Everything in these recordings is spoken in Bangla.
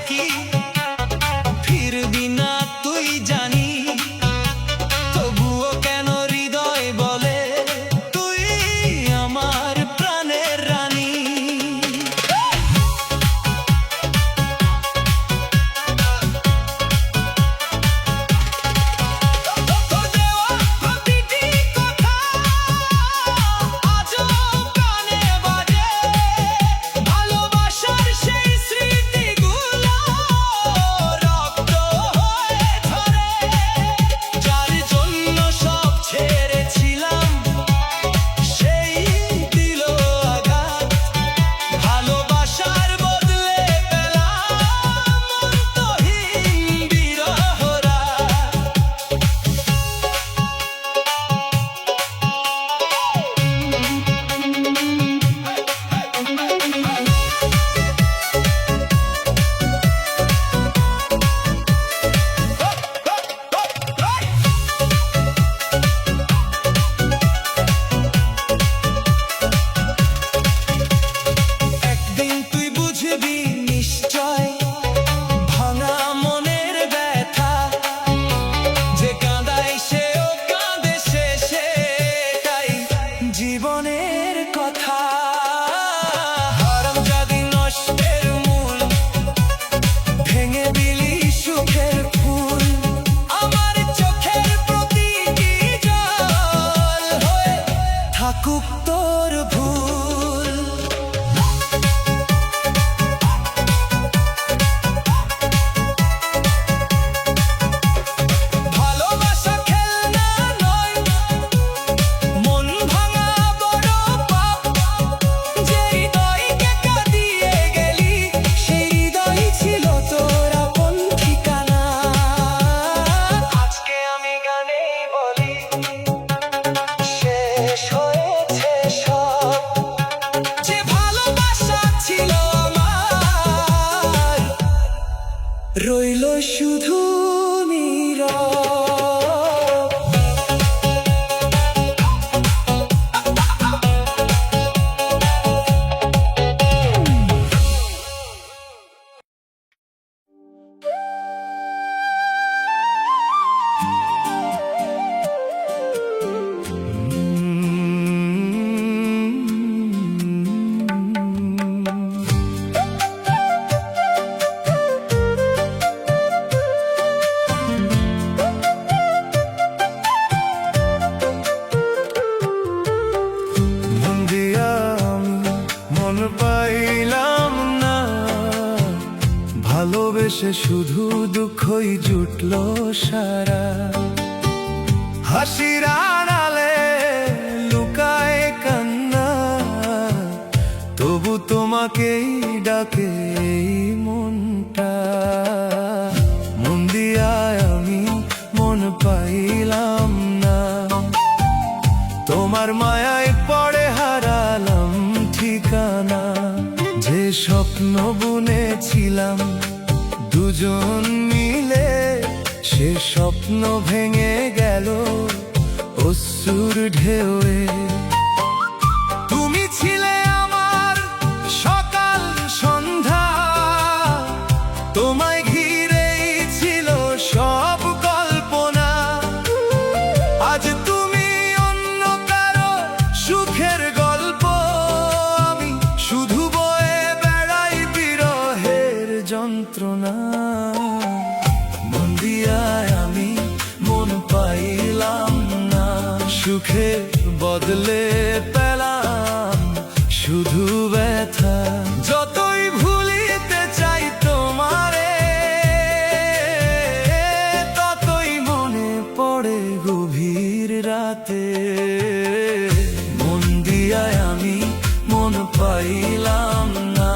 থাকি, ফিরবি না তুই জানি, তবুও কেন হৃদয় বলে তুই আমার প্রাণের রানী। জীবনের কথা হারামজাদি নষ্টের মূল, ভেঙে দিলি সুখের ফুল, আমার চোখের প্রতীকী জল হয়ে থাকুক তোর ভুল। রইল শুধু নীরব। পাইলাম না ভালোবেসে, শুধু দুঃখই জুটল সারা, হাসির আড়ালে লুকায় কান্না, তবু তোমাকেই ডাকে এই মনটা। মন দিয়ায় আমি মন পাইলাম না, তোমার মায়ায় পড়ে হারালাম ঠিকানা। যে স্বপ্ন বুনেছিলাম দুজন মিলে, সে স্বপ্ন ভেঙে গেল অশ্রুর ঢেউয়ে। তুমি ছিলে আমার সকাল সন্ধ্যা, তোমায় ঘিরেই ছিল সব কল্পনা। আজ তুমি অন্য কারো সুখের গল্প, আমি শুধু বয়ে বেড়াই বিরহের যন্ত্রণা। মন দিয়ায় আমি মন পাইলাম না, সুখের বদলে পেলাম শুধু ব্যথা। যতই ভুলিতে চাই তোমারে, ততই মনে পড়ে গভীর রাতে। মন দিয়ায় আমি মন পাইলাম না,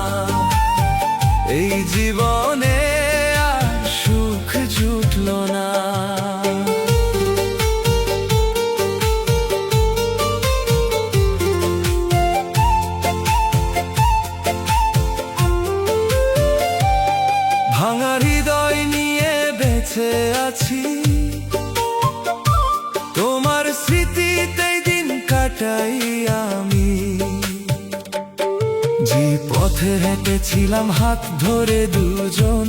এই জীবনে আর সুখ জুটল না। ভাঙা হৃদয় নিয়ে বেঁচে আছি, তোমার স্মৃতিতে দিন কাটাই আমি। যে পথে হেঁটেছিলাম হাত ধরে দুজন,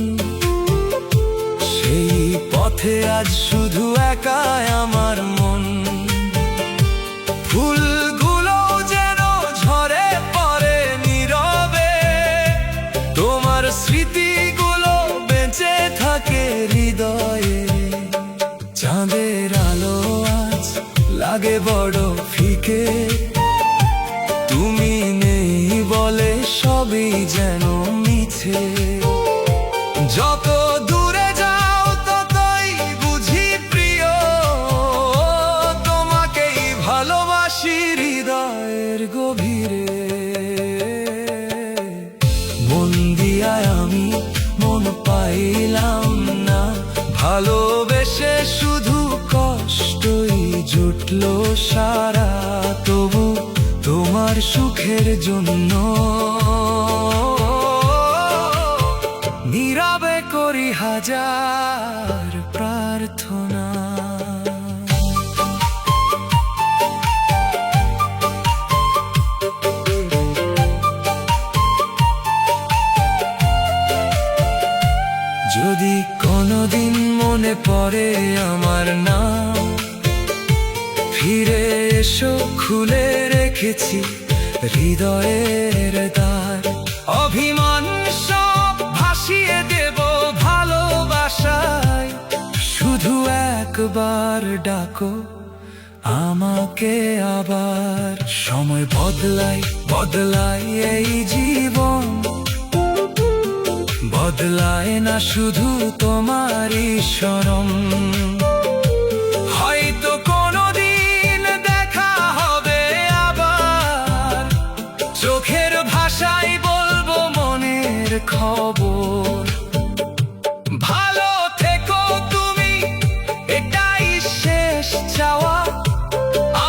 পথে আজ শুধু একাই আমার মন। ফুলগুলো যেন ঝরে পড়ে নীরবে, তোমার স্মৃতিগুলো বেঁচে থাকে হৃদয়ে। চাঁদের আলো আজ লাগে বড় ফিকে, তুমি নেই বলে সবই যেন মিছে। যত দূরে যাও ততই বুঝি প্রিয়, তোমাকেই ভালোবাসি হৃদয়ের গভীরে। মন দিয়ায় আমি মন পাইলাম না, ভালোবেসে শুধু কষ্টই জুটলো সারা। তবু তোমার সুখের জন্য নীরবে করি হাজার প্রার্থনা। যদি কোনোদিন মনে পড়ে আমার নাম, ফিরে এসো, খুলে রেখেছি হৃদয়ের দ্বার। অভিমান সব ভাসিয়ে দেব ভালোবাসায়, শুধু একবার ডাকো আমাকে আবার। সময় বদলায় বদলায় এই জীবন, বদলায় না শুধু তোমারই শরণ। হয়তো কোনোদিন দেখা হবে আবার, চোখের ভাষায় বলবো মনের খবর। ভালো থেকো তুমি, এটাই শেষ চাওয়া।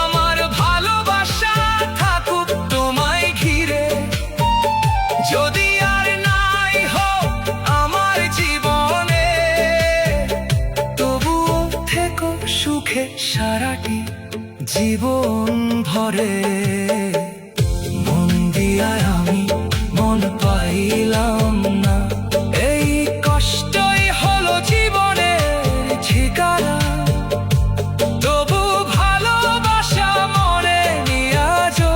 আমার ভালোবাসা থাকুক তোমায় ঘিরে, যদি আর নাই হোক আমার জীবনে, তবু থেকো সুখে সারাটি জীবন ভরে। মন দিয়ায় আমি মন পাইলাম না, এই কষ্টই হলো জীবনের ঠিকানা। তবু ভালোবাসা মনে নিয়ে আজো,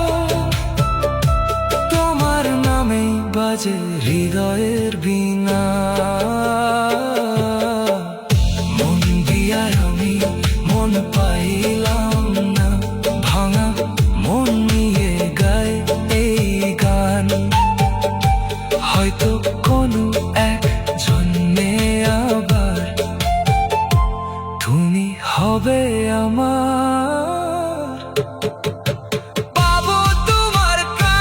তোমার নামেই বাজে হৃদয়ের বীণা। মন দিয়ায় আমি মন পাইলাম না, ভাঙা মন নিয়ে গায় এই গান। হয়তো কোনো এক জন্মে আবার তুমি হবে আমার, পাবো তোমার কান।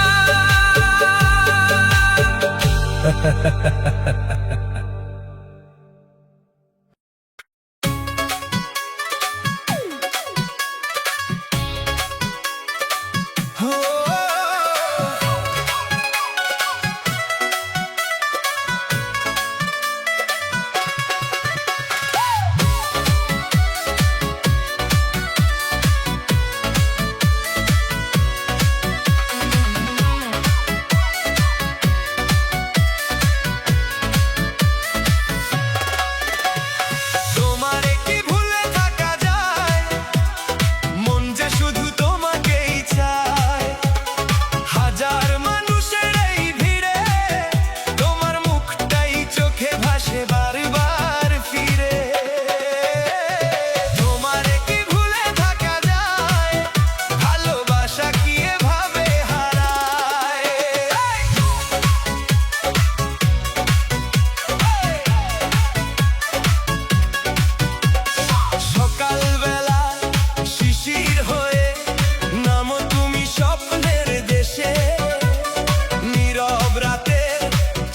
নীরব রাতে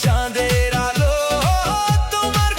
চাঁদের আলো, তোমার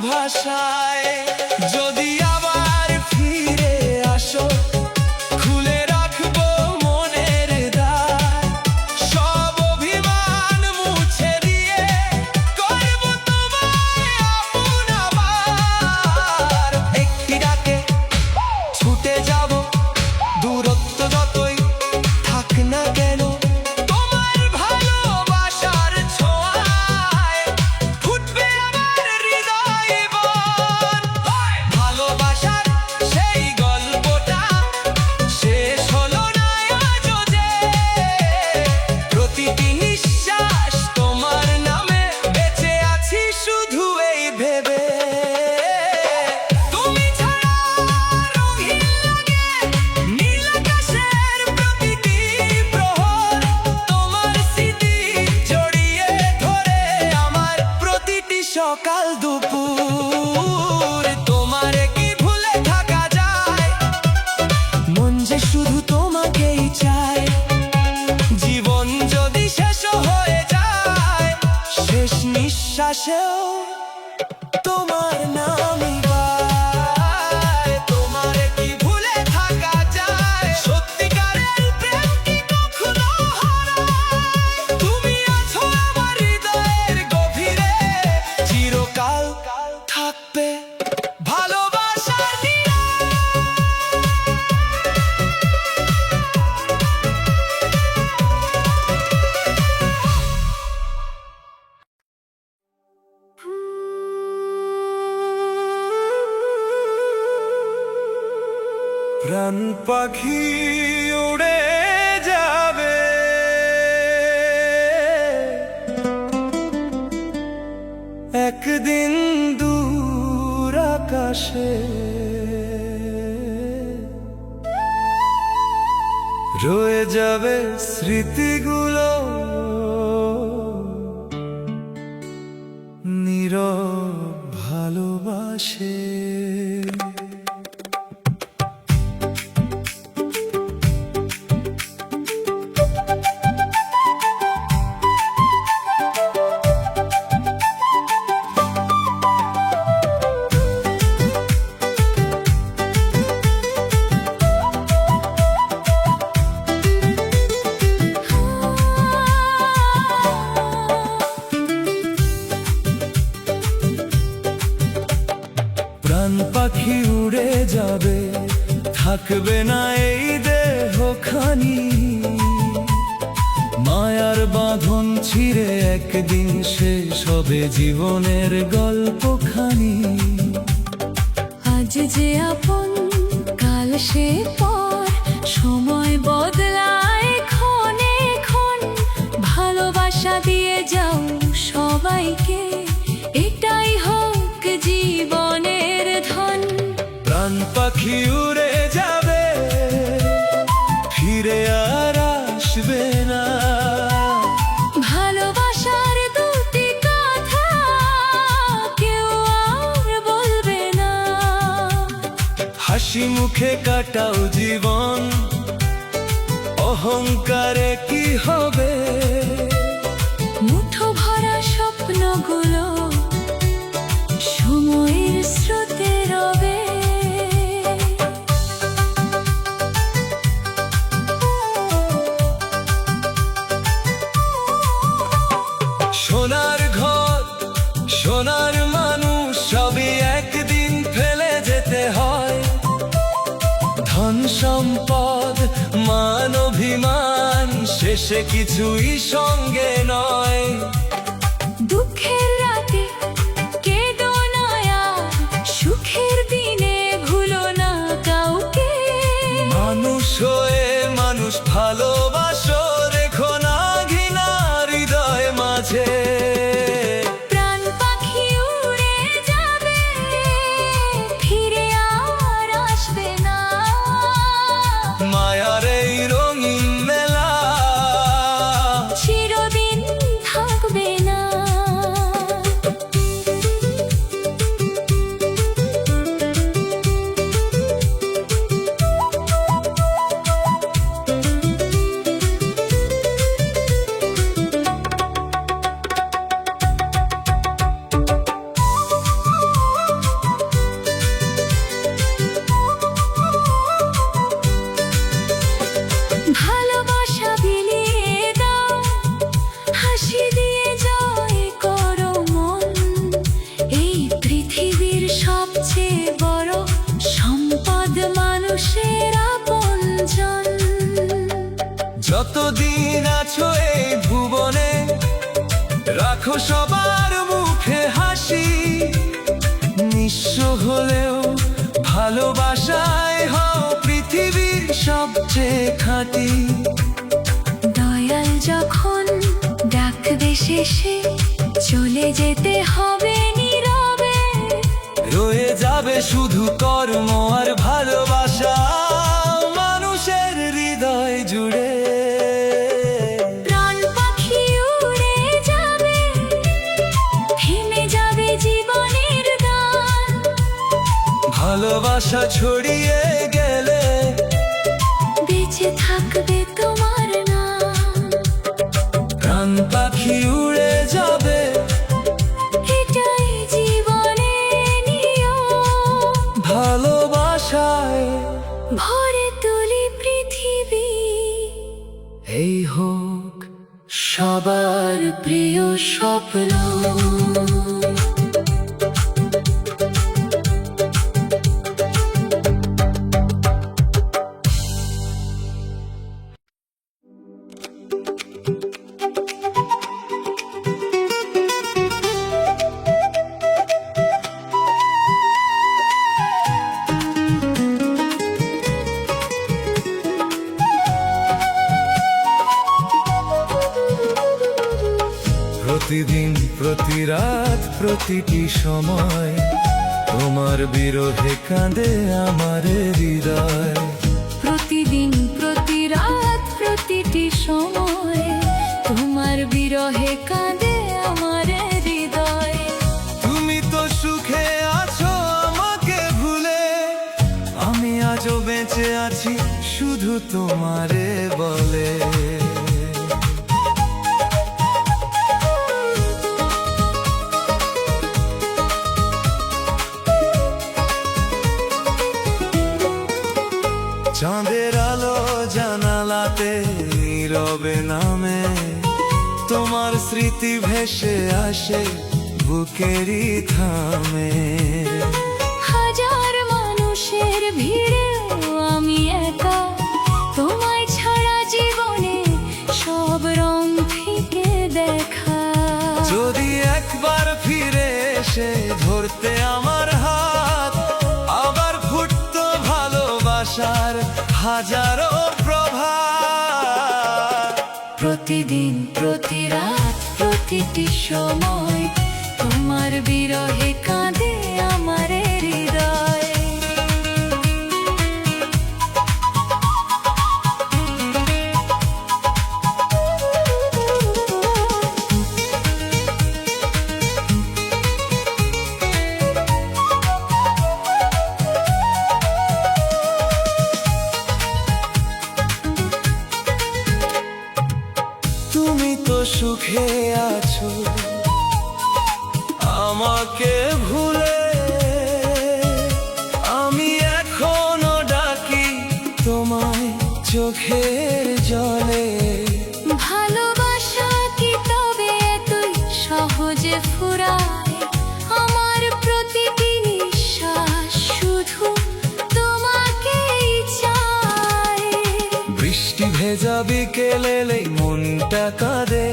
ভাষায়। যদি আবার ফিরে আসো, খুলে রাখবো মনের দ্বার। সব অভিমান মুছে দিয়ে করবো তোমায় আপন আবার। একটি ডাকে ছুটে যাব, দূরত্ব যতই থাক না কেন, তোমার ভালোবাসার ছোঁয়ায় ফুটবে আমার হৃদয়ে বন। ভালোবাসার সেই গল্পটা শেষ হলো না আজও যে, প্রতিটি নিঃশ্বাস তোমার নামে বেঁচে আছি শুধু এই ভেবে। তুমি ছাড়া রঙিন লাগে নীল আকাশের প্রতিটি প্রহর, তোমার স্মৃতি জড়িয়ে ধরে আমার প্রতিটি সকাল দুপুর। তোমারে কি ভুলে থাকা যায়, মন যে শুধু তোমাকেই চায়। জীবন যদি শেষ হয়ে যায়, শেষ নিঃশ্বাসেও তোমার নামই গায়। তোমারে কি ভুলে থাকা যায়, সত্যিকারের প্রেম কি কখনো হারায়? তুমি আছো আমার হৃদয়ের গভীরে, চিরকাল থাকবে ভালোবাসার নিরায়। প্রাণ পাখি উড়ে যাবে, একদিন দূর আকাশে। রয়ে যাবে স্মৃতিগুলো নীরব ভালোবাসে। প্রাণ পাখি উড়ে যাবে, থাকবে না এই দেহখানি। মায়ার বাঁধন ছিঁড়ে একদিন শেষ হবে জীবনের গল্পখানি। আজ যে আপন কাল সে পর, সময় বদলায় ক্ষণে ক্ষণ। ভালোবাসা দিয়ে যাও সবাইকে, এটাই হোক জীবনের ধন। প্রাণ পাখি উড়ে যাবে, ফিরে আর আসবে না। ভালোবাসার দুটি কথা কেউ আর বলবে না। হাসি মুখে কাটাও জীবন, অহংকারে কি হবে? মুঠো ভরা স্বপ্নগুলো সময়ের স্রোতে রবে। সোনার ঘর, সোনার মানুষ সবই একদিন ফেলে যেতে হয়। ধন সম্পদ মান অভিমান শেষে কিছুই সঙ্গে নয়। দুঃখের রাতে কেঁদো না আর, সুখের দিনে ভুলো না কাউকে। মানুষ হয়ে মানুষ ভালোবাসো, রেখো না ঘৃণা হৃদয় মাঝে। প্রাণ পাখি উড়ে যাবে, ফিরে আর আসবে না। মায়ার এই রঙিন মেলা চিরদিন থাকবে না। নিঃস্ব হলেও ভালোবাসায় হও পৃথিবীর সবচেয়ে খাঁটি। দয়াল যখন ডাকবে শেষে চলে যেতে হবে নীরবে, রয়ে যাবে শুধু কর্ম আর ভালোবাসা মানুষের হৃদয় জুড়ে। প্রাণ পাখি উড়ে যাবে, থেমে যাবে জীবনের গান, ভালোবাসা ছড়িয়ে গেলে বেঁচে থাকবে তোমার নাম। প্রাণ পাখি উড়ে যাবে, এটাই জীবনের নিয়ম, ভালোবাসায় ভরে তুলি পৃথিবী। এই হোক সবার প্রিয় স্বপ্ন। প্রতিদিন প্রতি রাত প্রতিটি সময় তোমার বিরহে কাঁদে আমার হৃদয়। প্রতিদিন প্রতি রাত প্রতিটি সময় তোমার বিরহে কাঁদে আমার হৃদয়। তুমি তো সুখে আছো আমাকে ভুলে, আমি আজও বেঁচে আছি শুধু তোমারে বলে। চাঁদের আলো জানালাতে নীরবে নামে, তোমার স্মৃতি ভেসে আসে বুকেরই থামে। হাজার মানুষের ভিড়েও আমি একা, তোমায় ছাড়া জীবনে সব রং ফিকে দেখা। যদি একবার ফিরে এসে ধরতে আমার হাত, আবার ফুটতো ভালোবাসার হাজারো প্রভাত। প্রতিদিন প্রতি রাত প্রতিটি সময় তোমার বিরহে কাঁদে আমার হৃদয়। তুমি তো সুখে আছো আমাকে ভুলে, আমি এখনো ডাকি তোমায় চোখের জলে। ভালোবাসা কি তবে এতই সহজে ফুরায়? আমার প্রতিটি নিঃশ্বাস শুধু তোমাকেই চায়। বৃষ্টি ভেজা বিকেলেই মনটা কাঁদে,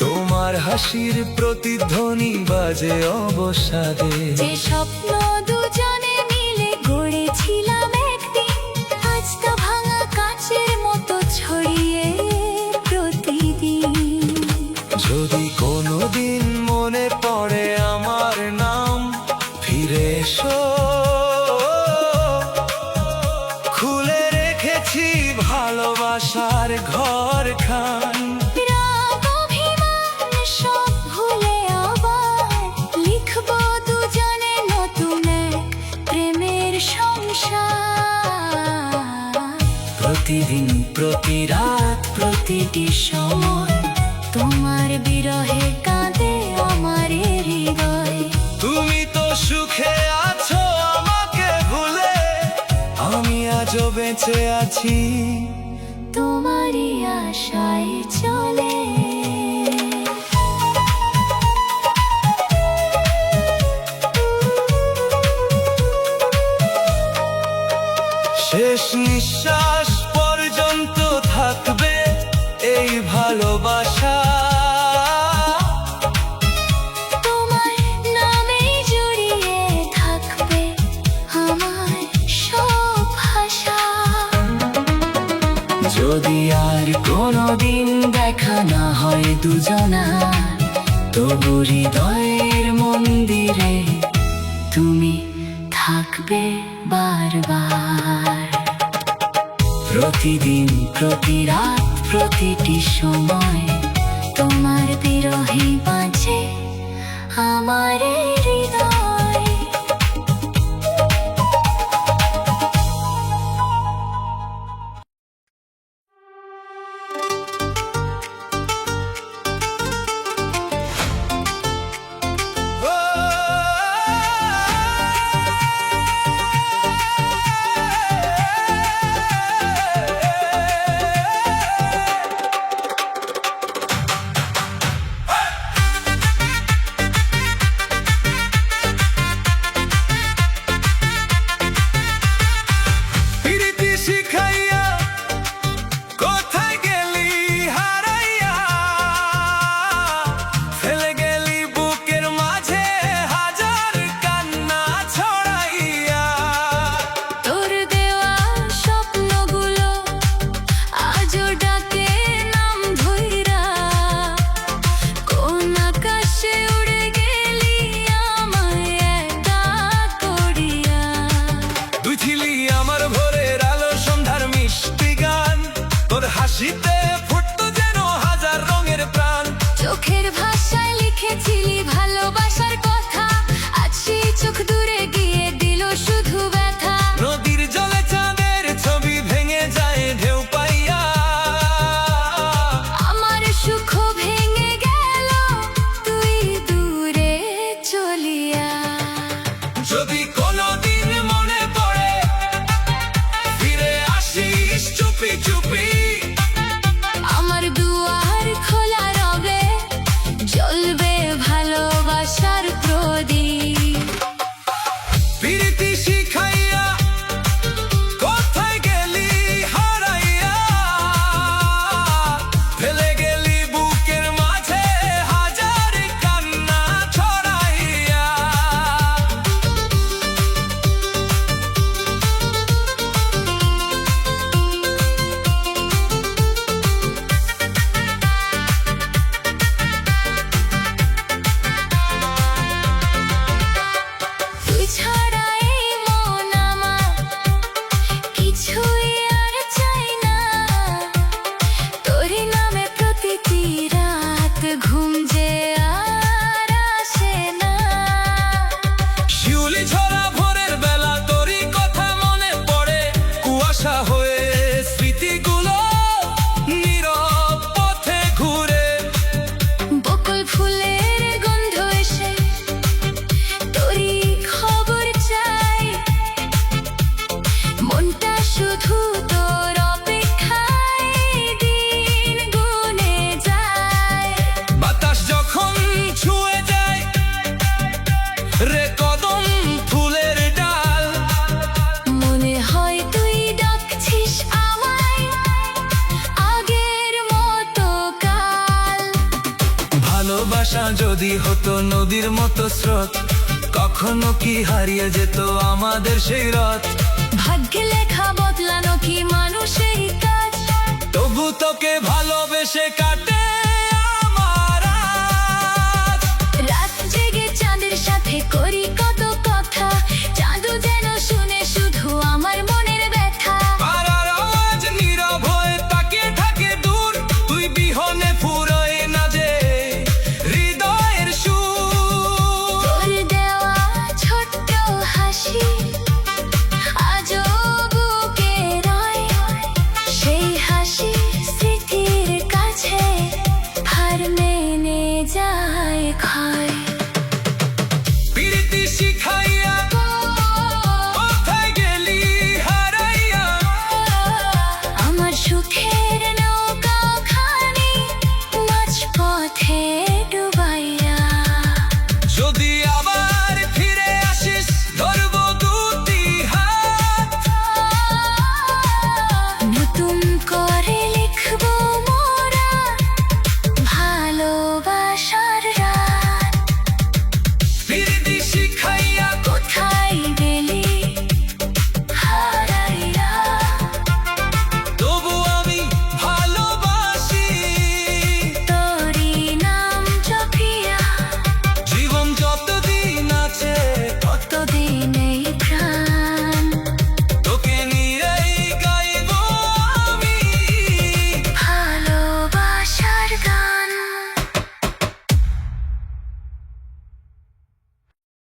তোমার হাসির প্রতিধ্বনি বাজে অবসাদে। যে স্বপ্ন দুজনে মিলে গড়েছিলাম একদিন, আজ তা ভাঙা কাচের মতো ছড়িয়ে প্রতিদিন। যদি কোনোদিন মনে পড়ে আমার নাম, ফিরে এসো, খুলে রেখেছি ভালোবাসার ঘরখান। রাগ অভিমান সব ভুলে আবার লিখবো দুজনে নতুন এক প্রেমের সংসার। প্রতিদিন প্রতি রাত প্রতিটি সময় তোমার বিরহে কাঁদে আমার হৃদয়। তুমি তো সুখে আছো আমাকে ভুলে, আমি আজও বেঁচে আছি তোমারই আশায় চলে। শেষ নিঃশ্বাস পর্যন্ত থাকবে এই ভালোবাসা। তোমার নামে জড়িয়ে থাকবো যদি আর কোনোদিন দেখা না হয় দুজনার, তবু হৃদয়ের মন্দিরে তুমি থাকবে বারবার। প্রতিদিন, প্রতি রাত, প্রতিটি সময় তোমার বিরহে বাঁচে আমার এই হৃদয়। প্রীতি শিখাইয়া কোথায় গেলি হারাইয়া, ফেলে গেলি বুকের মাঝে হাজার কান্না ছড়াইয়া। তোর দেওয়া স্বপ্নগুলো আজও ডাকে নাম ধইরা, কোন আকাশে উড়ে গেলি আমায় একা করিয়া। তুই ছিলি আমার ভোরের আলো, সন্ধ্যার মিষ্টি গান, তোর হাসিতে ফুটতো যেন হাজার রঙের প্রাণ। চোখের ভাষায় লিখেছিলি ভালোবাসার কথা, আজ সেই চোখ দূরে গিয়ে দিল শুধু ব্যথা। নদীর জলে চাঁদের ছবি ভেঙে যায় ঢেউ পাইয়া। আমার সুখ ভেঙে গেল তুই দূরে চলিয়া। যদি কোনোদিন মনে পড়ে ফিরে আসিস চুপি চুপি। আমার দুয়ার খোলা রবে, জ্বলবে ভালোবাসার প্রদীপ। প্রীতি শিখাইয়া কোথায় গেলি হারাইয়া, ফেলে গেলি বুকের মাঝে হাজার কান্না ছড়াইয়া। তুই ছাড়া এই মন আমার কিছুই আর চাই না। তোর নামে প্রতিটি রাত ঘুম যে আর আসে না। শিউলি ঝরা ভোরের বেলা তোরই কথা মনে পড়ে, কুয়াশা হয়ে স্মৃতিগুলো নীরব পথে ঘুরে। বকুল ফুলের গন্ধ এসে তোরই খবর চাই, মনটা শুধু তোর অপেক্ষায় দিন গুনে যায়। বাতাস যখন ছুঁয়ে যায় রে কদম ফুলের ডাল, মনে হয় তুই ডাকছিস আমায় আগের মতো কাল। ভালোবাসা যদি হতো নদীর মতো স্রোত, কখনো কি হারিয়ে যেত আমাদের সেই রাত। ভাগ্যে লেখা বদলানো কি মানুষেরই কাজ। তবু তোকে ভালোবেসে